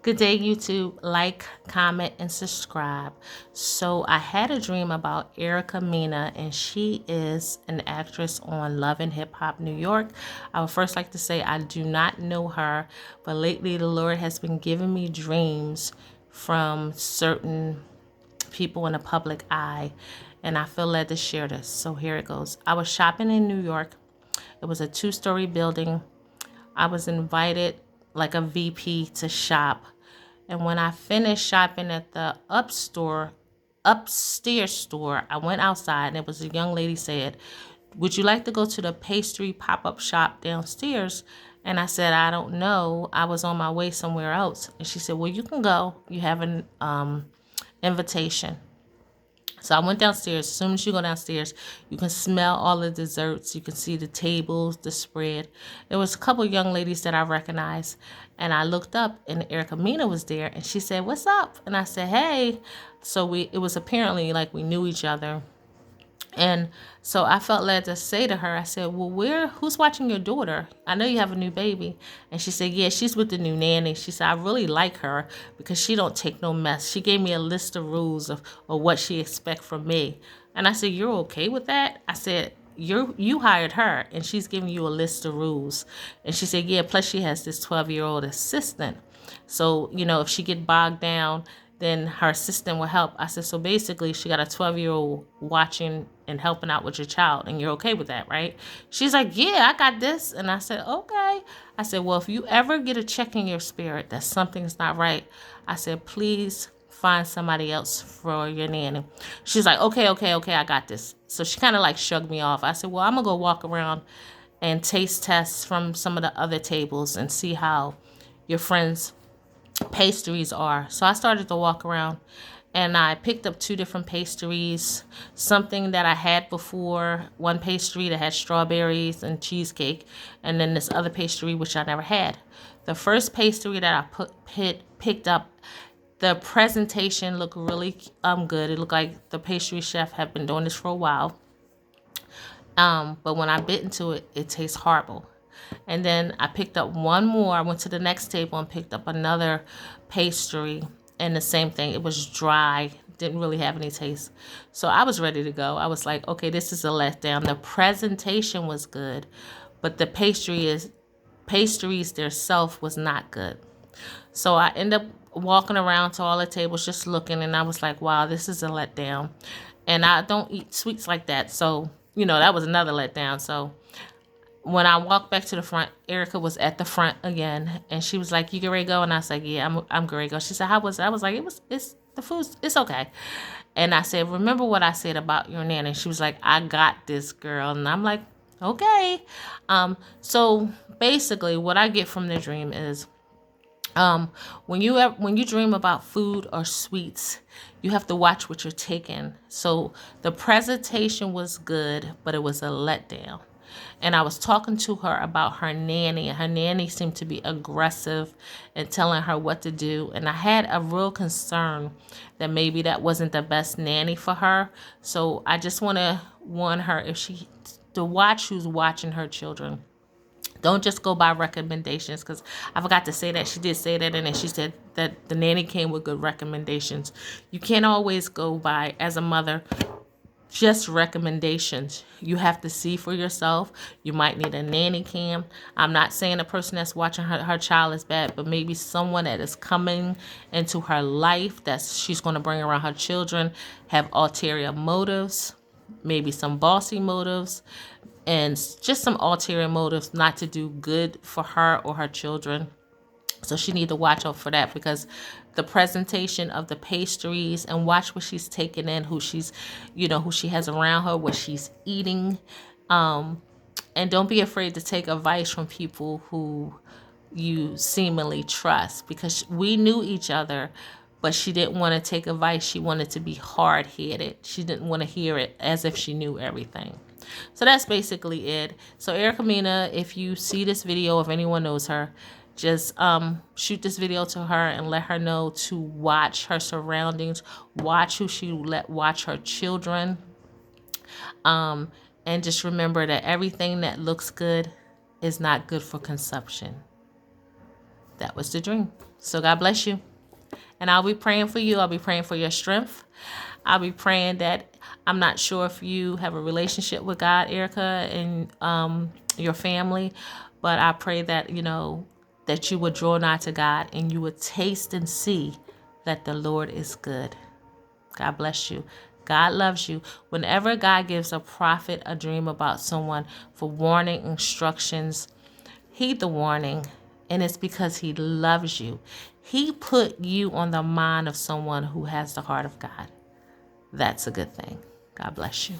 Good day, YouTube. Like, comment, and subscribe. So I had a dream about Mena, and she is an actress on Love and Hip Hop New York. I would first like to say I do not know her, but lately the Lord has been giving me dreams from certain people in the public eye, and I feel led to share this. So here it goes. I was shopping in New York. It was a two-story building. I was invited like a VP to shop. And when I finished shopping at the upstairs store, I went outside and it was a young lady said, "Would you like to go to the pastry pop-up shop downstairs?" And I said, "I don't know. I was on my way somewhere else." And she said, "Well, you can go. You have an invitation." So I went downstairs. As soon as you go downstairs, you can smell all the desserts. You can see the tables, the spread. There was a couple young ladies that I recognized. And I looked up and Mena was there. And she said, "What's up?" And I said, "Hey." So it was apparently like we knew each other. And so I felt led to say to her, I said, "Well, who's watching your daughter? I know you have a new baby." And she said, "Yeah, she's with the new nanny." She said, "I really like her because she don't take no mess." She gave me a list of rules of what she expect from me. And I said, "You're okay with that?" I said, you hired her and she's giving you a list of rules." And she said, "Yeah, plus she has this 12-year-old assistant. So, if she get bogged down, then her assistant will help." I said, "So basically she got a 12-year-old watching and helping out with your child, and you're okay with that, right?" She's like, "Yeah, I got this." And I said, "Okay." I said, "Well, if you ever get a check in your spirit that something's not right," I said, "please find somebody else for your nanny." She's like, "Okay, okay, okay, I got this." So she kind of like shrugged me off. I said, "Well, I'm gonna go walk around and taste tests from some of the other tables and see how your friends pastries are." So I started to walk around and I picked up two different pastries, something that I had before, one pastry that had strawberries and cheesecake, and then this other pastry which I never had. The first pastry that picked up, the presentation looked really good. It looked like the pastry chef had been doing this for a while. But when I bit into it, it tastes horrible. And then I picked up one more. I went to the next table and picked up another pastry. And the same thing. It was dry. Didn't really have any taste. So I was ready to go. I was like, okay, this is a letdown. The presentation was good, but the pastries themselves was not good. So I ended up walking around to all the tables just looking, and I was like, wow, this is a letdown. And I don't eat sweets like that. So, that was another letdown. So when I walked back to the front, Erica was at the front again, and she was like, "You get ready to go?" And I was like, "Yeah, I'm ready to go." She said, "How was it?" I was like, it's the food's, it's okay." And I said, "Remember what I said about your nanny?" And she was like, "I got this, girl." And I'm like, "Okay." So basically, what I get from the dream is, when you dream about food or sweets, you have to watch what you're taking. So the presentation was good, but it was a letdown. And I was talking to her about her nanny, and her nanny seemed to be aggressive and telling her what to do. And I had a real concern that maybe that wasn't the best nanny for her. So I just want to warn her, to watch who's watching her children. Don't just go by recommendations, because I forgot to say that. She did say that, and then she said that the nanny came with good recommendations. You can't always go by, as a mother, just recommendations. You have to see for yourself. You might need a nanny cam. I'm not saying the person that's watching her child is bad, but maybe someone that is coming into her life that she's going to bring around her children have ulterior motives, maybe some bossy motives, and just some ulterior motives not to do good for her or her children. So she need to watch out for that, because the presentation of the pastries, and watch what she's taking in, who she has around her, what she's eating. And don't be afraid to take advice from people who you seemingly trust, because we knew each other, but she didn't want to take advice. She wanted to be hard-headed. She didn't want to hear it as if she knew everything. So that's basically it. So Mena, if you see this video, if anyone knows her, just shoot this video to her and let her know to watch her surroundings, watch who she let watch her children, and just remember that everything that looks good is not good for consumption. That was the dream. So God bless you. And I'll be praying for you. I'll be praying for your strength. I'll be praying that, I'm not sure if you have a relationship with God, Erica, and your family, but I pray that, that you would draw nigh to God and you would taste and see that the Lord is good. God bless you. God loves you. Whenever God gives a prophet a dream about someone for warning, instructions, heed the warning, and it's because he loves you. He put you on the mind of someone who has the heart of God. That's a good thing. God bless you.